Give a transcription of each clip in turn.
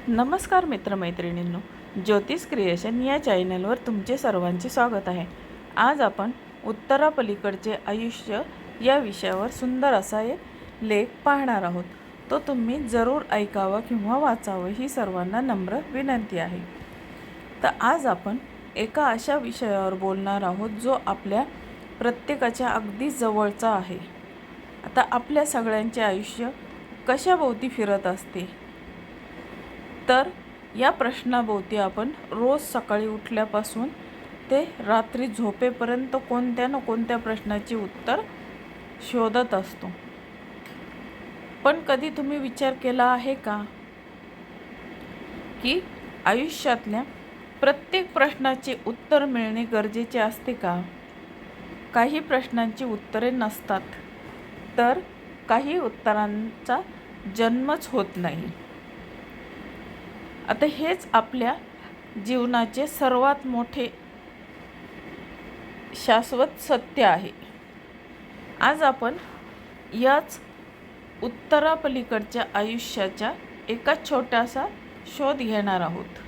नमस्कार मित्रमैत्रिणींनो, ज्योतिष क्रिएशन या चॅनलवर तुमचे सर्वांचे स्वागत आहे। आज आपण उत्तरापलीकडचे आयुष्य या विषयावर सुंदर असा एक लेख पाहणार आहोत। तो तुम्ही जरूर ऐकावा किंवा वाचावा ही सर्वांना नम्र विनंती आहे। तर आज आपण एका अशा विषयावर बोलणार आहोत जो आपल्या प्रत्येकाच्या अगदी जवळचा आहे। आता आपल्या सगळ्यांचे आयुष्य कशाभोवती फिरत असते, तर या प्रश्नाभोवती आपण रोज सकाळी उठल्यापासून ते रात्री झोपेपर्यंत कोणत्या ना कोणत्या प्रश्नाचे उत्तर शोधत असतो। पण कधी तुम्ही विचार केला आहे का की आयुष्यातल्या प्रत्येक प्रश्नाचे उत्तर मिळणे गरजेचे असते का? काही प्रश्नांची उत्तरे नसतात, तर काही उत्तरांचा जन्मच होत नाही। आता हेच आपल्या जीवनाचे सर्वात मोठे शाश्वत सत्य आहे। आज आपण याच उत्तरापलीकडच्या आयुष्याच्या एका छोटासा शोध घेणार आहोत।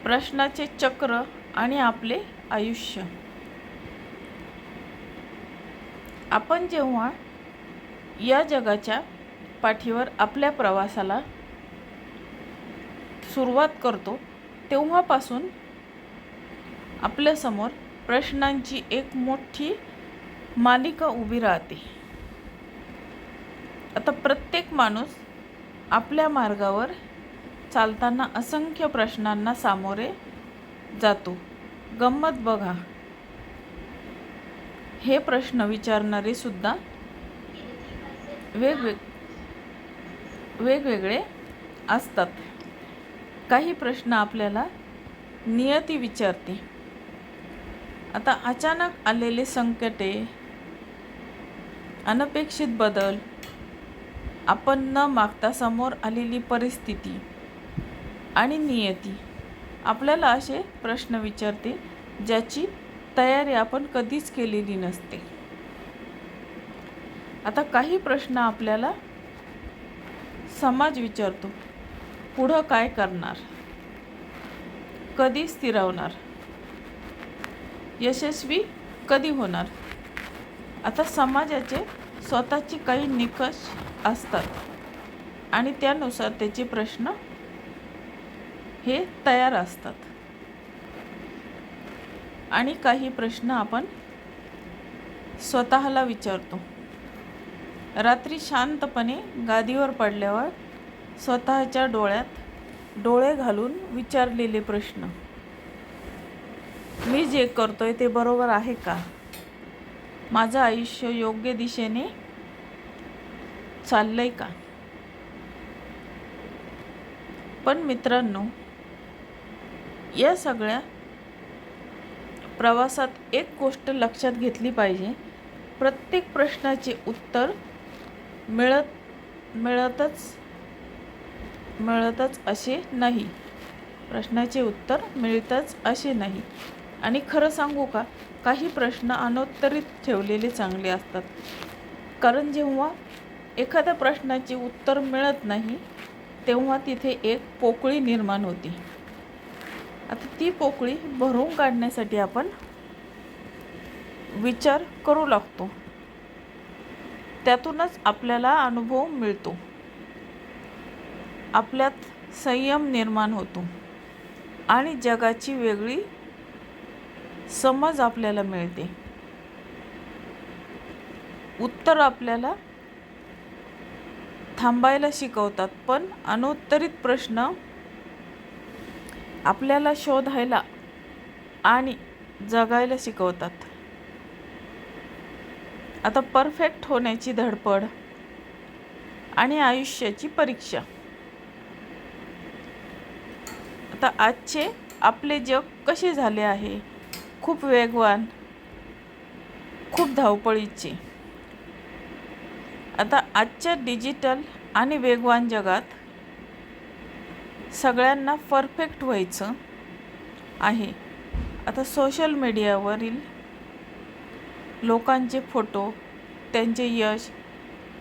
प्रश्नाचे चक्र आणि आपले आयुष्य। आपण जेव्हा या जगाच्या पाठीवर आपल्या प्रवासाला सुरुवात करतो तेव्हापासून आपल्यासमोर प्रश्नांची एक मोठी मालिका उभी राहते। आता प्रत्येक माणूस आपल्या मार्गावर चालताना असंख्य प्रश्नांना सामोरे जातो। गंमत बघा, हे प्रश्न विचारणारे सुद्धा वेगवेगळे असतात। काही प्रश्न आपल्याला नियती विचारते। आता अचानक आलेले संकटे, अनपेक्षित बदल, आपण न मागता समोर आलेली परिस्थिती आणि नियती आपल्याला असे प्रश्न विचारते ज्याची तयारी आपण कधीच केलेली नसते। आता काही प्रश्न आपल्याला समाज विचारतो, पुढं काय करणार, कधी स्थिरावणार, यशस्वी कधी होणार। आता समाजाचे स्वतःची काही निकष असतात आणि त्यानुसार त्याचे प्रश्न हे तयार असतात। आणि काही प्रश्न आपण स्वतःला विचारतो। रात्री शांतपणे गादीवर पडल्यावर स्वतःच्या डोळ्यात डोळे घालून विचारलेले प्रश्न, मी जे करतोय ते बरोबर आहे का? माझं आयुष्य योग्य दिशेने चाललंय का? पण मित्रांनो, या सगळ्या प्रवासात एक गोष्ट लक्षात घेतली पाहिजे, प्रत्येक प्रश्नाचे उत्तर मिळतच असे नाही। प्रश्नाचे उत्तर मिळतच असे नाही। आणि खरं सांगू का, काही प्रश्न अनउत्तरित ठेवलेले चांगले असतात। कारण जेव्हा एखाद्या प्रश्नाचे उत्तर मिळत नाही तेव्हा तिथे एक पोकळी निर्माण होते। आता ती पोकळी भरून काढण्यासाठी आपण विचार करू लागतो, त्यातूनच आपल्याला अनुभव मिळतो, आपल्यात संयम निर्माण होतो आणि जगाची वेगळी समज आपल्याला मिळते। उत्तर आपल्याला थांबायला शिकवतात, पण अनउत्तरित प्रश्न आपल्याला शोधायला आणि जगायला शिकवतात। आता परफेक्ट होण्याची धडपड आणि आयुष्याची परीक्षा। आता आजचे आपले जग कसे झाले आहे? खूप वेगवान, खूप धावपळीचे। आता आजच्या डिजिटल आणि वेगवान जगात सगळ्यांना परफेक्ट व्हायचं आहे। आता सोशल मीडियावरील लोकांचे फोटो, त्यांचे यश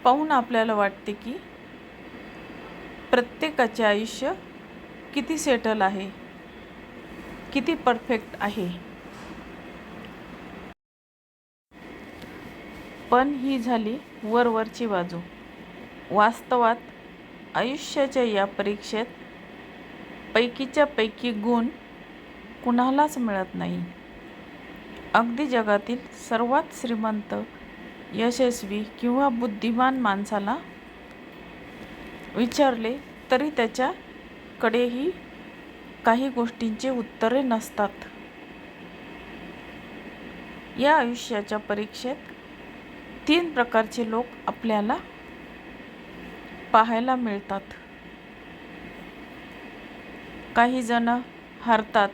पाहून आपल्याला वाटते की प्रत्येकाचे आयुष्य किती सेटल आहे, किती परफेक्ट आहे. पण ही झाली वरवरची बाजू. वास्तवात आयुष्याच्या या परीक्षेत पैकीच्या पैकी गुण कुणालाच मिळत नाही. अगदी जगातील सर्वात श्रीमंत, यशस्वी किंवा बुद्धिमान माणसाला विचारले तरी त्याच्याकडेही काही गोष्टींचे उत्तरे नसतात. या आयुष्याच्या परीक्षेत 3 प्रकारचे लोक आपल्याला पाहायला मिळतात. काही जण हरतात,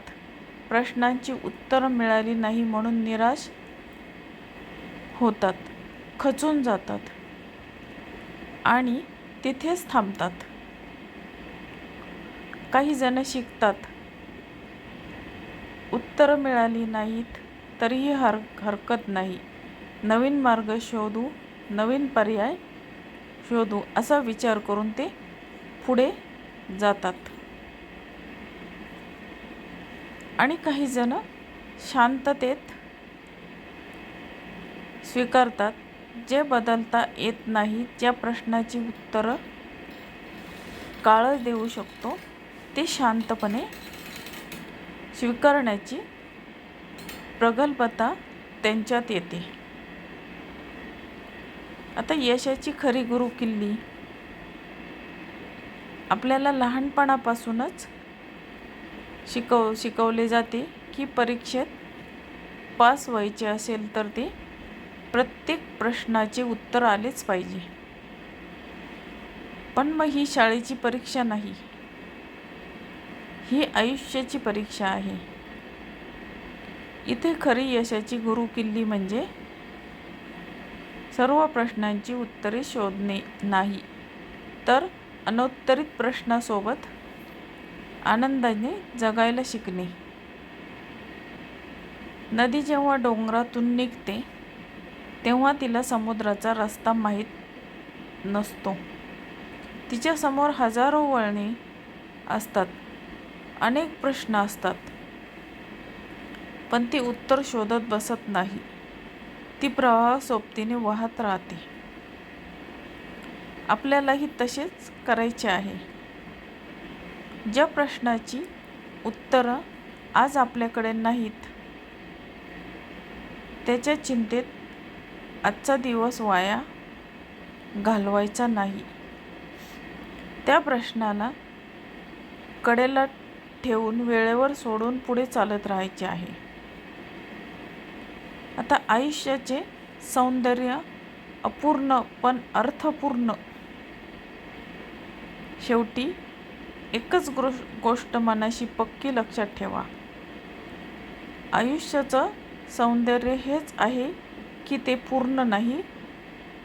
प्रश्नांची उत्तरं मिळाली नाही म्हणून निराश होतात, खचून जातात आणि तिथेच थांबतात. काही जण शिकतात, उत्तरं मिळाली नाहीत तरीही हरकत नाही, नवीन मार्ग शोधू, नवीन पर्याय शोधू असा विचार करून ते पुढे जातात. आणि काही जण शांततेत स्वीकारतात, जे बदलता येत नाही, ज्या प्रश्नाची उत्तरं काळच देऊ शकतो, ते शांतपणे स्वीकारण्याची प्रगल्भता त्यांच्यात येते. आता यशाची खरी गुरुकिल्ली आपल्याला लहानपणापासूनच शिकवले जाते की परीक्षेत पास व्हायचे असेल तर ते प्रत्येक प्रश्नाचे उत्तर आलेच पाहिजे. पण मग ही शाळेची परीक्षा नाही, ही आयुष्याची परीक्षा आहे. इथे खरी यशाची गुरुकिल्ली म्हणजे सर्व प्रश्नांची उत्तरे शोधणे नाही, तर अनुत्तरित प्रश्नासोबत आनंदाने जगायला शिकणे. नदी जेव्हा डोंगरातून निघते तेव्हा तिला समुद्राचा रस्ता माहीत नसतो. तिच्यासमोर हजारो वळणे असतात, अनेक प्रश्न असतात, पण ती उत्तर शोधत बसत नाही. ती प्रवाह सोबतीने वाहत राहते. आपल्यालाही तसेच करायचे आहे. ज्या प्रश्नाची उत्तरं आज आपल्याकडे नाहीत, त्याच्या चिंतेत आजचा दिवस वाया घालवायचा नाही. त्या प्रश्नाला कडेला ठेवून वेळेवर सोडून पुढे चालत राहायचे आहे. आता आयुष्याचे सौंदर्य अपूर्ण पण अर्थपूर्ण. शेवटी एकच गोष्ट मनाशी पक्की लक्षात ठेवा, आयुष्याचं सौंदर्य हेच आहे की ते पूर्ण नाही,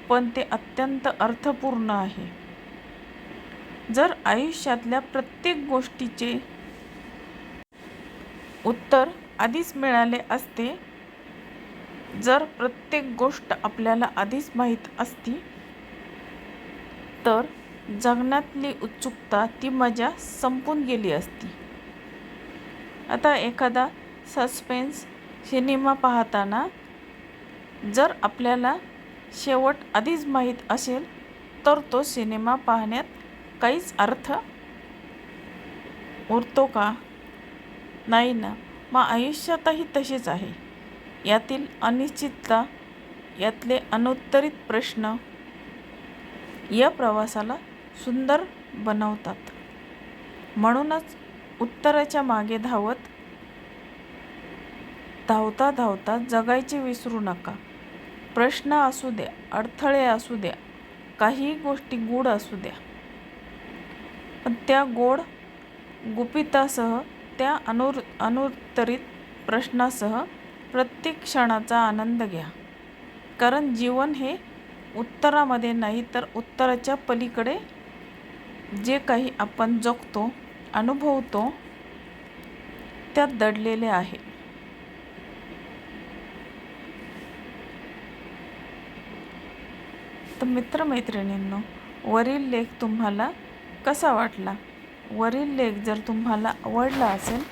पण ते अत्यंत अर्थपूर्ण आहे. जर आयुष्यातल्या प्रत्येक गोष्टीचे उत्तर आधीच मिळाले असते, जर प्रत्येक गोष्ट आपल्याला आधीच माहीत असती, तर जगण्यातली उत्सुकता, ती मजा संपून गेली असती. आता एखादा सस्पेन्स सिनेमा पाहताना जर आपल्याला शेवट आधीच माहीत असेल तर तो सिनेमा पाहण्यात काहीच अर्थ उरतो का? नाही ना. मग आयुष्यातही तसेच आहे. यातील अनिश्चितता, यातले अनुत्तरित प्रश्न या प्रवासाला सुंदर बनवतात. म्हणूनच उत्तराच्या मागे धावता धावता जगायचे विसरू नका. प्रश्न असू द्या, अडथळे असू द्या, काही गोष्टी गूढ असू द्या, पण त्या गोड गुपितासह, त्या अनुत्तरित प्रश्नासह प्रत्येक क्षणाचा आनंद घ्या. कारण जीवन हे उत्तरामध्ये नाही तर उत्तराच्या पलीकडे जे काही आपण जगतो, अनुभवतो, त्यात दडलेले आहे. तर मित्रमैत्रिणींनो, वरील लेख तुम्हाला कसा वाटला? वरील लेख जर तुम्हाला आवडला असेल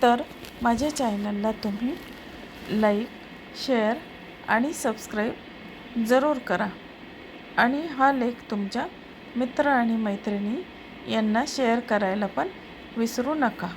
तर माझ्या चॅनलला तुम्ही लाईक, शेअर आणि सबस्क्राईब जरूर करा आणि हा लेख तुमच्या मित्र आणि मैत्रिणी यांना शेअर करायला पण विसरू नका.